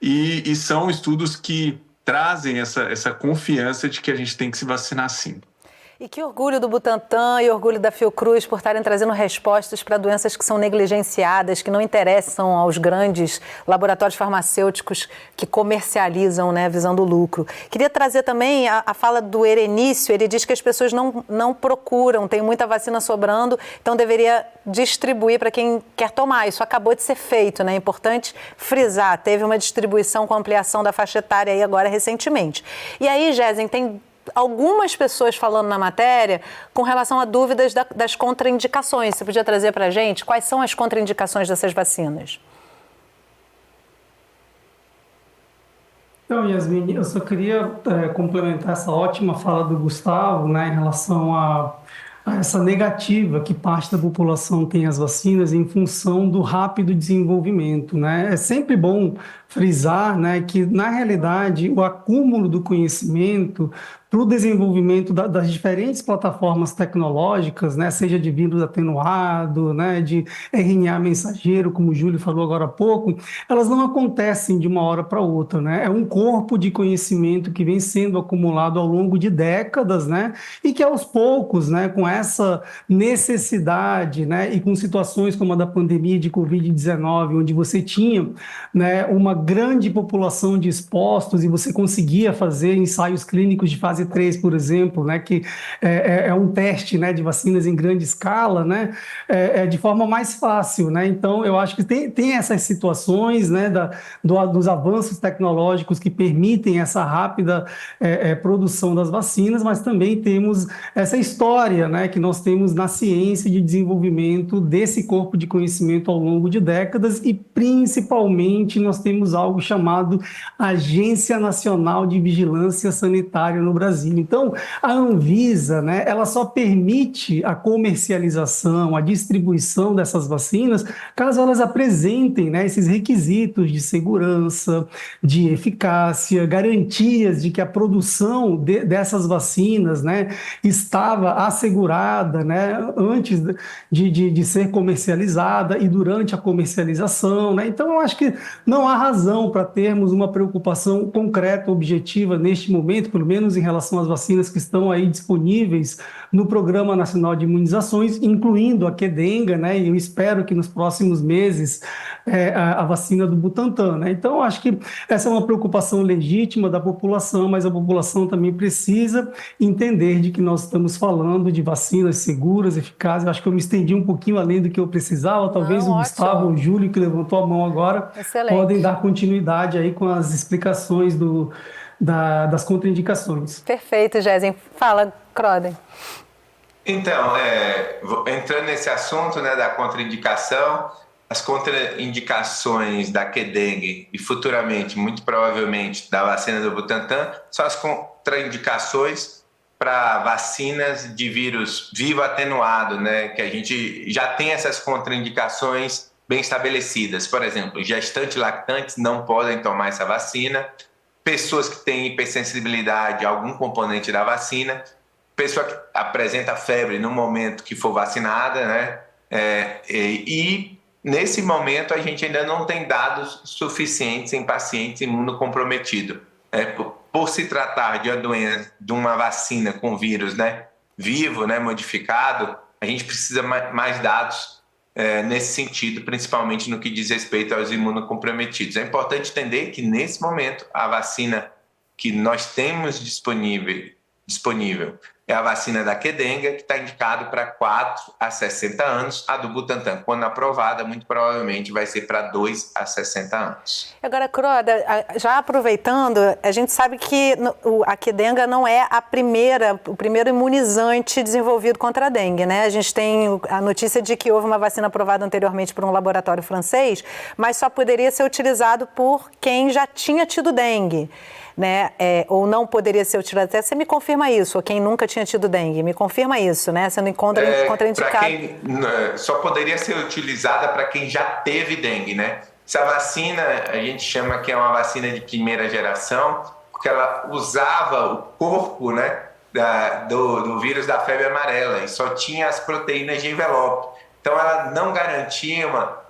e são estudos que trazem essa confiança de que a gente tem que se vacinar sim. E que orgulho do Butantan e orgulho da Fiocruz por estarem trazendo respostas para doenças que são negligenciadas, que não interessam aos grandes laboratórios farmacêuticos que comercializam, né, visando lucro. Queria trazer também a fala do Herenício. Ele diz que as pessoas não procuram, tem muita vacina sobrando, então deveria distribuir para quem quer tomar. Isso acabou de ser feito, né? É importante frisar. Teve uma distribuição com ampliação da faixa etária aí agora recentemente. E aí, Gésen, tem algumas pessoas falando na matéria com relação a dúvidas das contraindicações. Você podia trazer para a gente quais são as contraindicações dessas vacinas? Então, Yasmin, eu só queria complementar essa ótima fala do Gustavo, né, em relação a essa negativa que parte da população tem às vacinas em função do rápido desenvolvimento, né? É sempre bom frisar, né, que, na realidade, o acúmulo do conhecimento para o desenvolvimento das diferentes plataformas tecnológicas, né, seja de vírus atenuado, né, de RNA mensageiro, como o Júlio falou agora há pouco, elas não acontecem de uma hora para outra, né? É um corpo de conhecimento que vem sendo acumulado ao longo de décadas, né, e que aos poucos, né, com essa necessidade, né, e com situações como a da pandemia de Covid-19, onde você tinha, né, uma grande população de expostos e você conseguia fazer ensaios clínicos de fase 3, por exemplo, né, que é um teste, né, de vacinas em grande escala, né, de forma mais fácil, né? Então, eu acho que tem essas situações, né, dos avanços tecnológicos que permitem essa rápida produção das vacinas, mas também temos essa história, né, que nós temos na ciência de desenvolvimento desse corpo de conhecimento ao longo de décadas e, principalmente, nós temos algo chamado Agência Nacional de Vigilância Sanitária no Brasil. Então, a Anvisa, né, ela só permite a comercialização, a distribuição dessas vacinas, caso elas apresentem, né, esses requisitos de segurança, de eficácia, garantias de que a produção dessas vacinas, né, estava assegurada, né, antes de ser comercializada e durante a comercialização, né? Então, eu acho que não há razão para termos uma preocupação concreta, objetiva neste momento, pelo menos em relação às vacinas que estão aí disponíveis no Programa Nacional de Imunizações, incluindo a Qdenga, né? E eu espero que nos próximos meses a vacina do Butantan, né? Então, eu acho que essa é uma preocupação legítima da população, mas a população também precisa entender de que nós estamos falando de vacinas seguras, eficazes. Eu acho que eu me estendi um pouquinho além do que eu precisava, talvez o Gustavo ou o Júlio, que levantou a mão agora, podem dar continuidade aí com as explicações das contraindicações. Perfeito, Gésen. Fala, Croden. Então, entrando nesse assunto, né, da contraindicação, as contraindicações da Qdenga e futuramente, muito provavelmente, da vacina do Butantan, são as contraindicações para vacinas de vírus vivo atenuado, né, que a gente já tem essas contraindicações bem estabelecidas. Por exemplo, gestantes e lactantes não podem tomar essa vacina, pessoas que têm hipersensibilidade a algum componente da vacina, pessoa que apresenta febre no momento que for vacinada, né? E nesse momento a gente ainda não tem dados suficientes em pacientes imunocomprometidos. Por se tratar de uma doença, de uma vacina com vírus, né, vivo, né, modificado, a gente precisa mais dados nesse sentido, principalmente no que diz respeito aos imunocomprometidos. É importante entender que, nesse momento, a vacina que nós temos disponível é a vacina da Qdenga, que está indicado para 4 a 60 anos. A do Butantan, quando aprovada, muito provavelmente vai ser para 2 a 60 anos. Agora, Croda, já aproveitando, a gente sabe que a Qdenga não é o primeiro imunizante desenvolvido contra a dengue, né? A gente tem a notícia de que houve uma vacina aprovada anteriormente por um laboratório francês, mas só poderia ser utilizado por quem já tinha tido dengue. Né? Ou não poderia ser utilizado. Até você me confirma isso, ou quem nunca tinha tido dengue, me confirma isso, né? Sendo contraindicado. Só poderia ser utilizada para quem já teve dengue, né? Essa vacina, a gente chama que é uma vacina de primeira geração, porque ela usava o corpo, né, do vírus da febre amarela e só tinha as proteínas de envelope. Então, ela não garantia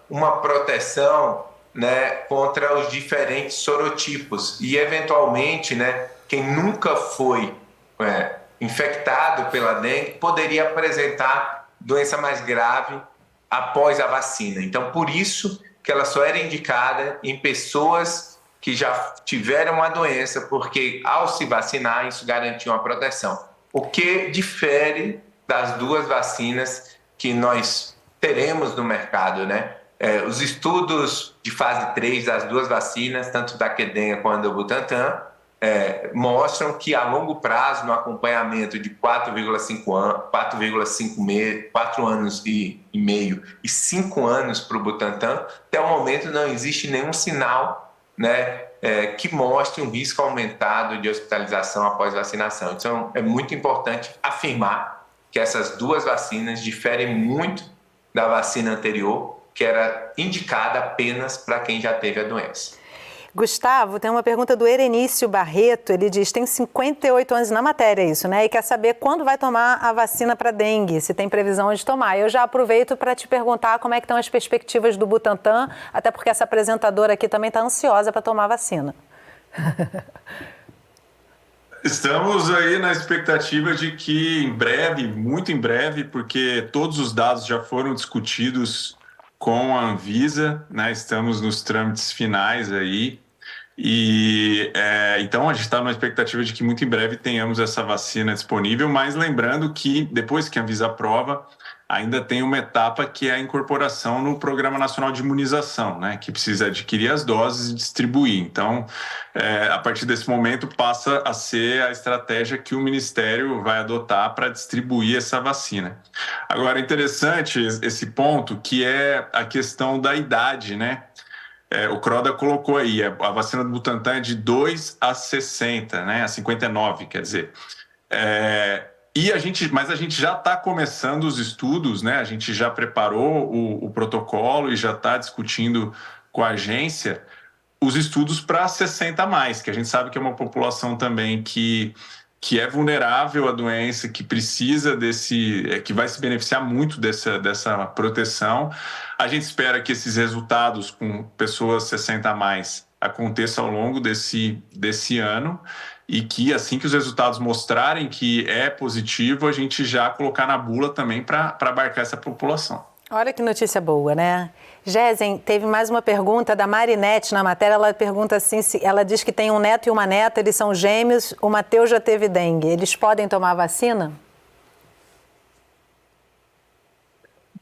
uma proteção, né, contra os diferentes sorotipos e, eventualmente, né, quem nunca foi infectado pela dengue poderia apresentar doença mais grave após a vacina. Então, por isso que ela só era indicada em pessoas que já tiveram a doença, porque ao se vacinar, isso garantia uma proteção. O que difere das duas vacinas que nós teremos no mercado, né? Os estudos de fase 3 das duas vacinas, tanto da Qdenga quanto do Butantan, mostram que a longo prazo, no acompanhamento de 4 anos e meio e 5 anos para o Butantan, até o momento não existe nenhum sinal, né, que mostre um risco aumentado de hospitalização após vacinação. Então, é muito importante afirmar que essas duas vacinas diferem muito da vacina anterior, que era indicada apenas para quem já teve a doença. Gustavo, tem uma pergunta do Erenício Barreto, ele diz, tem 58 anos na matéria isso, né? E quer saber quando vai tomar a vacina para dengue, se tem previsão de tomar. Eu já aproveito para te perguntar como é que estão as perspectivas do Butantan, até porque essa apresentadora aqui também está ansiosa para tomar a vacina. Estamos aí na expectativa de que em breve, muito em breve, porque todos os dados já foram discutidos com a Anvisa, né? Estamos nos trâmites finais aí e então a gente está numa expectativa de que muito em breve tenhamos essa vacina disponível, mas lembrando que depois que a Anvisa aprova, ainda tem uma etapa que é a incorporação no Programa Nacional de Imunização, né? Que precisa adquirir as doses e distribuir. Então, a partir desse momento passa a ser a estratégia que o Ministério vai adotar para distribuir essa vacina. Agora, interessante esse ponto, que é a questão da idade, né? O Croda colocou aí, a vacina do Butantan é de 2 a 60, né? A 59, quer dizer. Mas a gente já está começando os estudos, né? A gente já preparou o protocolo e já está discutindo com a agência os estudos para 60 a mais, que a gente sabe que é uma população também que é vulnerável à doença, que precisa que vai se beneficiar muito dessa proteção. A gente espera que esses resultados com pessoas 60 a mais aconteçam ao longo desse ano e que assim que os resultados mostrarem que é positivo, a gente já colocar na bula também para abarcar essa população. Olha que notícia boa, né? Gésen, teve mais uma pergunta da Marinete na matéria. Ela pergunta assim, ela diz que tem um neto e uma neta, eles são gêmeos, o Matheus já teve dengue. Eles podem tomar a vacina?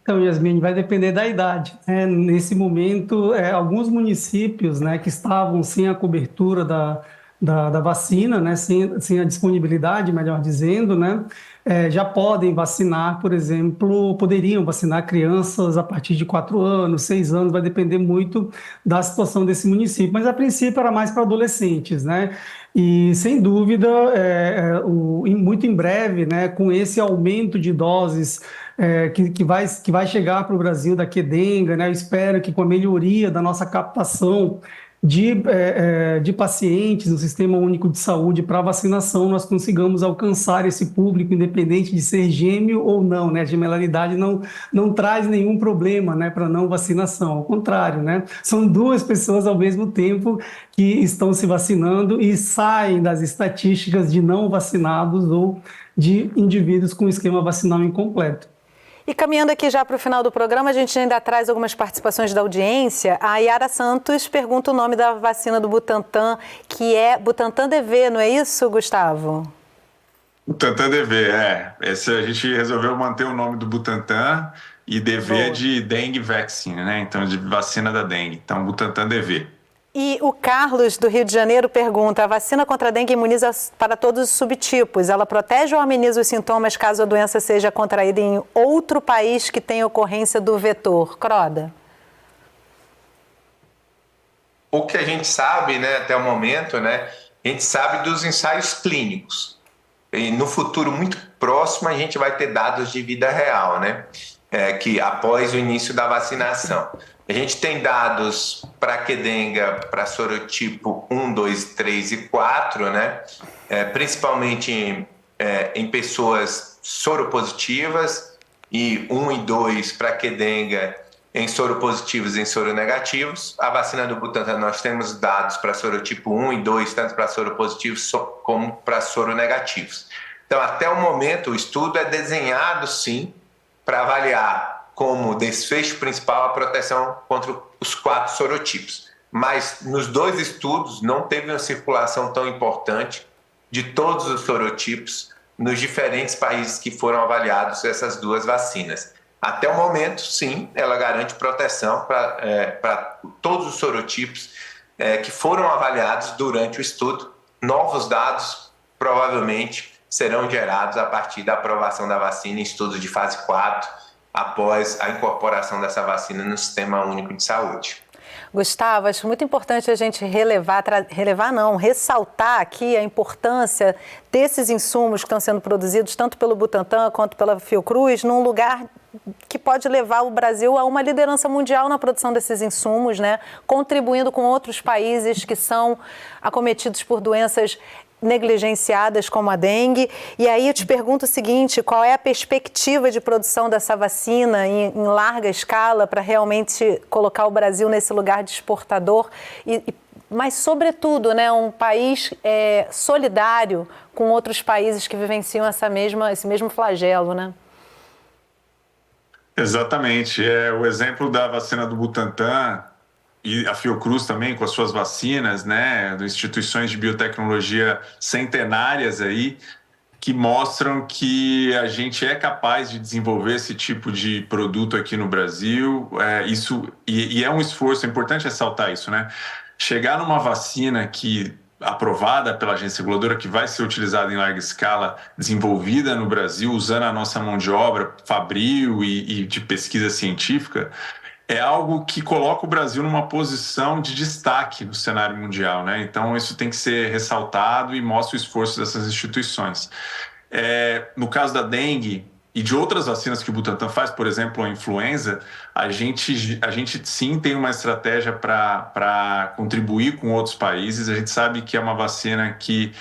Então, Yasmine, vai depender da idade, né? Nesse momento, alguns municípios, né, que estavam sem a cobertura da vacina, né, sem a disponibilidade, melhor dizendo, né, já podem vacinar, por exemplo, poderiam vacinar crianças a partir de 4 anos, 6 anos, vai depender muito da situação desse município, mas a princípio era mais para adolescentes, né, e sem dúvida, muito em breve, né, com esse aumento de doses que vai chegar para o Brasil da Qdenga, né, eu espero que com a melhoria da nossa captação de pacientes no Sistema Único de Saúde para vacinação, nós consigamos alcançar esse público, independente de ser gêmeo ou não, né? A gemelaridade não traz nenhum problema, né, para não vacinação, ao contrário, né? São duas pessoas ao mesmo tempo que estão se vacinando e saem das estatísticas de não vacinados ou de indivíduos com esquema vacinal incompleto. E caminhando aqui já para o final do programa, a gente ainda traz algumas participações da audiência. A Yara Santos pergunta o nome da vacina do Butantan, que é Butantan DV, não é isso, Gustavo? Butantan DV, Esse a gente resolveu manter o nome do Butantan e DV é de Dengue Vaccine, né? Então, de vacina da dengue. Então, Butantan DV. E o Carlos, do Rio de Janeiro, pergunta: a vacina contra a dengue imuniza para todos os subtipos. Ela protege ou ameniza os sintomas caso a doença seja contraída em outro país que tenha ocorrência do vetor? Croda. O que a gente sabe, né, até o momento, né, a gente sabe dos ensaios clínicos. E no futuro muito próximo a gente vai ter dados de vida real, né, que após o início da vacinação. A gente tem dados para Qdenga, para sorotipo 1, 2, 3 e 4, né? Principalmente em pessoas soropositivas, e 1 e 2 para Qdenga em soropositivos e em soronegativos. A vacina do Butantan, nós temos dados para sorotipo 1 e 2, tanto para soropositivos como para soronegativos. Então, até o momento, o estudo é desenhado, sim, para avaliar como desfecho principal a proteção contra os 4 sorotipos. Mas nos 2 estudos não teve uma circulação tão importante de todos os sorotipos nos diferentes países que foram avaliados essas 2 vacinas. Até o momento, sim, ela garante proteção para todos os sorotipos que foram avaliados durante o estudo. Novos dados provavelmente serão gerados a partir da aprovação da vacina em estudos de fase 4, após a incorporação dessa vacina no Sistema Único de Saúde. Gustavo, acho muito importante a gente ressaltar aqui a importância desses insumos que estão sendo produzidos tanto pelo Butantan quanto pela Fiocruz num lugar que pode levar o Brasil a uma liderança mundial na produção desses insumos, né? Contribuindo com outros países que são acometidos por doenças negligenciadas como a dengue. E aí eu te pergunto o seguinte: qual é a perspectiva de produção dessa vacina em larga escala para realmente colocar o Brasil nesse lugar de exportador mas, sobretudo, né, um país solidário com outros países que vivenciam esse mesmo flagelo, né? Exatamente. O exemplo da vacina do Butantan e a Fiocruz também com as suas vacinas, né, de instituições de biotecnologia centenárias aí, que mostram que a gente é capaz de desenvolver esse tipo de produto aqui no Brasil. E é um esforço, é importante ressaltar isso, né? Chegar numa vacina que aprovada pela agência reguladora, que vai ser utilizada em larga escala, desenvolvida no Brasil, usando a nossa mão de obra fabril e de pesquisa científica, é algo que coloca o Brasil numa posição de destaque no cenário mundial, né? Então, isso tem que ser ressaltado e mostra o esforço dessas instituições. No caso da dengue e de outras vacinas que o Butantan faz, por exemplo, a influenza, a gente sim tem uma estratégia para contribuir com outros países. A gente sabe que é uma vacina que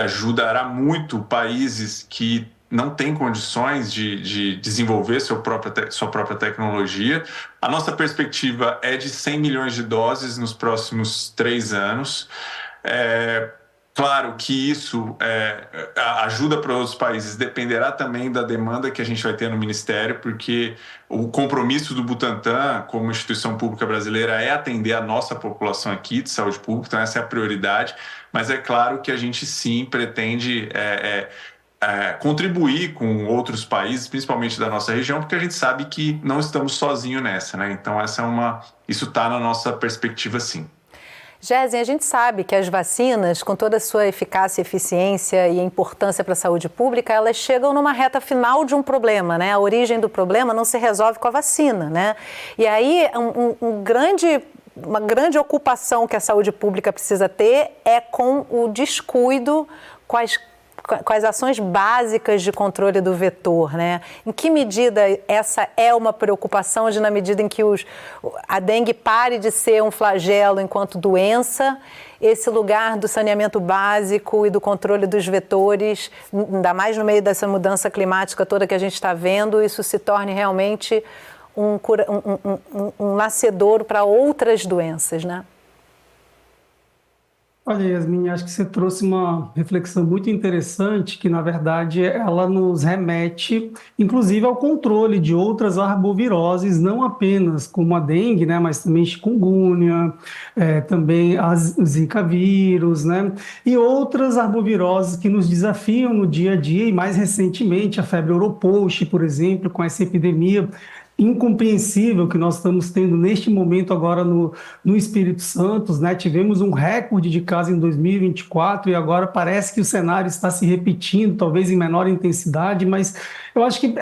ajudará muito países que não tem condições de desenvolver sua própria tecnologia. A nossa perspectiva é de 100 milhões de doses nos próximos 3 anos. Claro que isso ajuda para outros países, dependerá também da demanda que a gente vai ter no Ministério, porque o compromisso do Butantan, como instituição pública brasileira, é atender a nossa população aqui de saúde pública, então essa é a prioridade, mas é claro que a gente sim pretende contribuir com outros países, principalmente da nossa região, porque a gente sabe que não estamos sozinhos nessa, né? Então isso está na nossa perspectiva, sim. Gésia, a gente sabe que as vacinas, com toda a sua eficácia, eficiência e importância para a saúde pública, elas chegam numa reta final de um problema, né? A origem do problema não se resolve com a vacina, né? E aí, uma grande ocupação que a saúde pública precisa ter é com o descuido com as ações básicas de controle do vetor, né? Em que medida essa é uma preocupação, na medida em que a dengue pare de ser um flagelo enquanto doença, esse lugar do saneamento básico e do controle dos vetores, ainda mais no meio dessa mudança climática toda que a gente está vendo, isso se torne realmente um nascedouro para outras doenças, né? Olha, Yasmin, acho que você trouxe uma reflexão muito interessante que, na verdade, ela nos remete, inclusive, ao controle de outras arboviroses, não apenas como a dengue, né, mas também chikungunya, também a zika vírus, né, e outras arboviroses que nos desafiam no dia a dia, e mais recentemente a febre oropouche, por exemplo, com essa epidemia incompreensível que nós estamos tendo neste momento agora no Espírito Santo, né? Tivemos um recorde de casos em 2024 e agora parece que o cenário está se repetindo, talvez em menor intensidade, mas eu acho que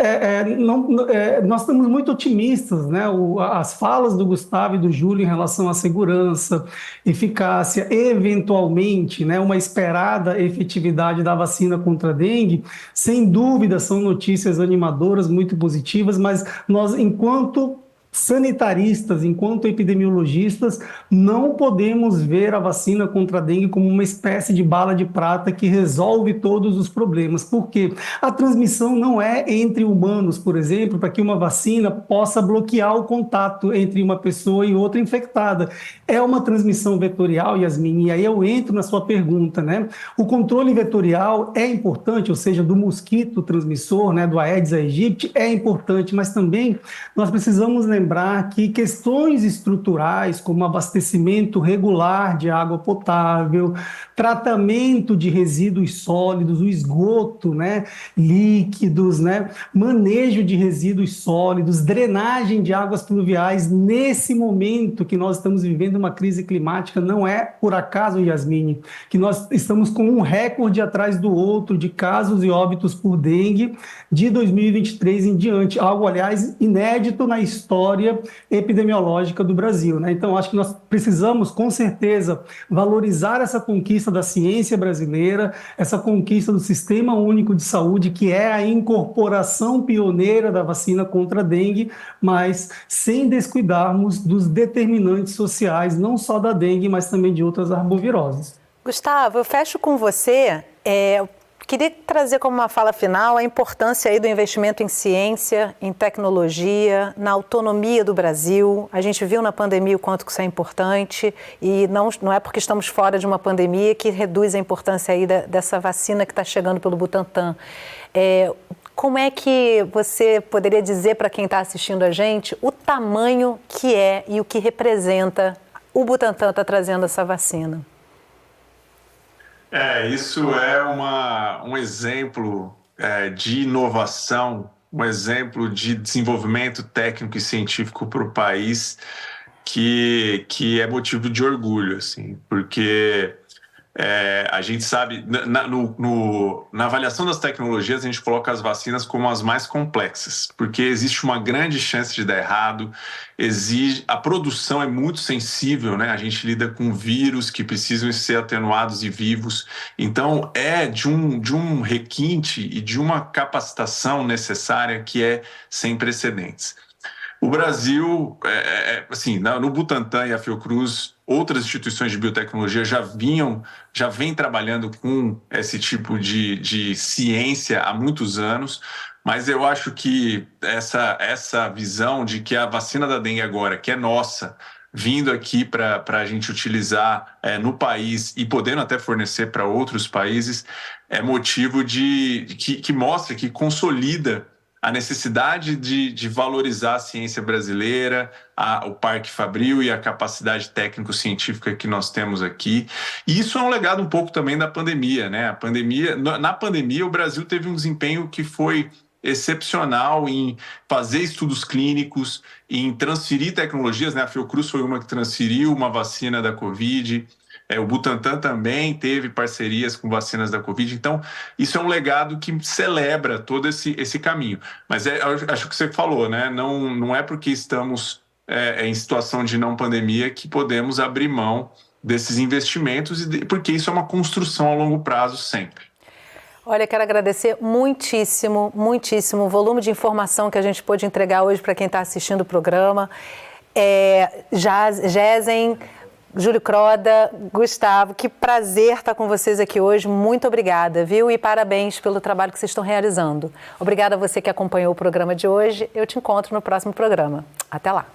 nós estamos muito otimistas, né? As falas do Gustavo e do Júlio em relação à segurança, eficácia, eventualmente, né, uma esperada efetividade da vacina contra a dengue, sem dúvida são notícias animadoras, muito positivas, mas nós, enquanto sanitaristas, enquanto epidemiologistas, não podemos ver a vacina contra a dengue como uma espécie de bala de prata que resolve todos os problemas, porque a transmissão não é entre humanos, por exemplo, para que uma vacina possa bloquear o contato entre uma pessoa e outra infectada. É uma transmissão vetorial, Yasmin, e aí eu entro na sua pergunta, né? O controle vetorial é importante, ou seja, do mosquito transmissor, né, do Aedes aegypti, é importante, mas também nós precisamos lembrar que questões estruturais, como abastecimento regular de água potável, tratamento de resíduos sólidos, o esgoto, né, líquidos, né, manejo de resíduos sólidos, drenagem de águas pluviais, nesse momento que nós estamos vivendo uma crise climática, não é por acaso, Yasmin, que nós estamos com um recorde atrás do outro de casos e óbitos por dengue de 2023 em diante, algo, aliás, inédito na história epidemiológica do Brasil, né? Então, acho que nós precisamos, com certeza, valorizar essa conquista da ciência brasileira, essa conquista do Sistema Único de Saúde, que é a incorporação pioneira da vacina contra a dengue, mas sem descuidarmos dos determinantes sociais, não só da dengue, mas também de outras arboviroses. Gustavo, eu fecho com você. Queria trazer como uma fala final a importância aí do investimento em ciência, em tecnologia, na autonomia do Brasil. A gente viu na pandemia o quanto que isso é importante e não é porque estamos fora de uma pandemia que reduz a importância aí dessa vacina que está chegando pelo Butantan. Como é que você poderia dizer para quem está assistindo a gente o tamanho que é e o que representa o Butantan está trazendo essa vacina? Isso é um exemplo de inovação, um exemplo de desenvolvimento técnico e científico para o país que é motivo de orgulho, assim, porque a gente sabe, na avaliação das tecnologias, a gente coloca as vacinas como as mais complexas, porque existe uma grande chance de dar errado, a produção é muito sensível, né? A gente lida com vírus que precisam ser atenuados e vivos, então é de um requinte e de uma capacitação necessária que é sem precedentes. O Brasil, assim, no Butantan e a Fiocruz, outras instituições de biotecnologia já vêm trabalhando com esse tipo de ciência há muitos anos, mas eu acho que essa visão de que a vacina da dengue agora, que é nossa, vindo aqui para a gente utilizar no país e podendo até fornecer para outros países, é motivo que mostra, que consolida a necessidade de valorizar a ciência brasileira, o Parque Fabril e a capacidade técnico-científica que nós temos aqui. E isso é um legado um pouco também da pandemia, né? Na pandemia, o Brasil teve um desempenho que foi excepcional em fazer estudos clínicos, em transferir tecnologias, né? A Fiocruz foi uma que transferiu uma vacina da Covid, o Butantan também teve parcerias com vacinas da Covid, então isso é um legado que celebra todo esse caminho. Mas acho que você falou, né? Não é porque estamos em situação de não pandemia que podemos abrir mão desses investimentos, porque isso é uma construção a longo prazo sempre. Olha, quero agradecer muitíssimo, muitíssimo o volume de informação que a gente pôde entregar hoje para quem está assistindo o programa. Gezen, Júlio Croda, Gustavo, que prazer estar com vocês aqui hoje. Muito obrigada, viu? E parabéns pelo trabalho que vocês estão realizando. Obrigada a você que acompanhou o programa de hoje. Eu te encontro no próximo programa. Até lá.